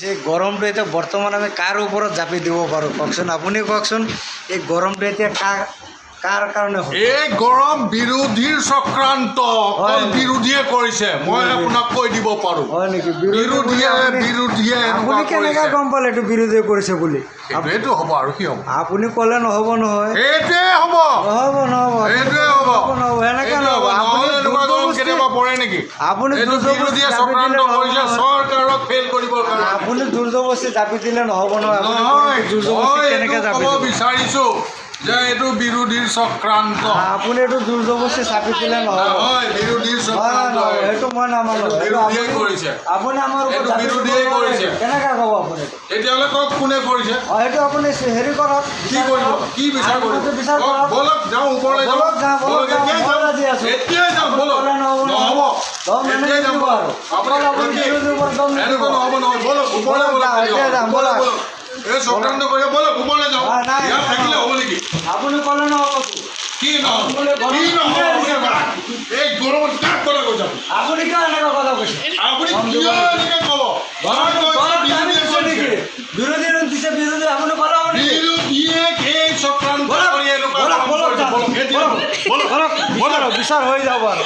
এই গৰমটো এতিয়া বৰ্তমান আমি কাৰ ওপৰত জাপি দিব পাৰোঁ কওকচোন, আপুনি কওকচোন। এই গৰমটো এতিয়া কাৰ কাৰণে হয়? এই গৰম বিৰোধীৰ চক্ৰান্ত, অকল বিৰোধীয়ে কৰিছে। মই আপোনাক কৈ দিব পাৰোঁ। হয় নেকি? বিৰোধীয়ে আপুনি কেনেকৈ গম পালে এইটো বিৰোধীয়ে কৰিছে বুলি? এইটোৱেতো হ'ব আৰু কি হ'ব? আপুনি ক'লে নহ'ব নহয়। এইটোৱে হ'ব, নহ'ব এইটোৱে হ'ব, সেনেকৈ নহ'ব। কেতিয়াবা পৰে নেকি? আপুনি বিৰোধীয়ে চক্ৰান্ত কৰিছে চৰকাৰক ফেইল কৰিবৰ কাৰণে। আপুনি জোৰ জবৰদস্তি জাপি দিলে নহ'ব নহয়। জোৰ জবৰদস্তি কেনেকৈ জাপি ক'ব বিচাৰিছোঁ যে এইটো বিৰোধীৰ চক্ৰান্ত। আপুনি এইটো জোৰ জবৰদস্তি চাপি দিলে নহ'ব। বিৰোধীৰ চক্ৰান্ত, সেইটো মই নামানো। বিৰোধীয়ে কৰিছে। আপুনি আমাৰ এইটো বিৰোধীয়ে কৰিছে। কেনেকৈ ক'ব আপুনি? তেতিয়াহ'লে কওক কোনে কৰিছে? সেইটো আপুনি হেৰি কৰক। কি কৰিব? কি বিচাৰ কৰিব? বলক যাওঁ, ওপৰলৈ যাওঁ। এতিয়াই যাওঁ, বলক। নহ'ব, এতিয়াই যাম, বলক। এনেকুৱা নহ'ব নহয়, বলক ওপৰলৈ বলক। এই চক্ৰান্ত কৰি বলক ওপৰলৈ যাওঁ। ইয়াত থাকিলে হ'ব নেকি? আপুনি ক'লে নহ'ব। কি নহ'ব? এই গৰমত কাক কথা কৈছে? আপুনি কিয় এনেকুৱা কথা কৈছে? আপুনি কিয় এনেকৈ ক'ব? বিৰোধী দিছে, বিৰোধী আপুনি ক'লে বিৰোধীয়ে এই চক্ৰান্ত কৰি এনেকুৱা বিচাৰ হৈ যাব আৰু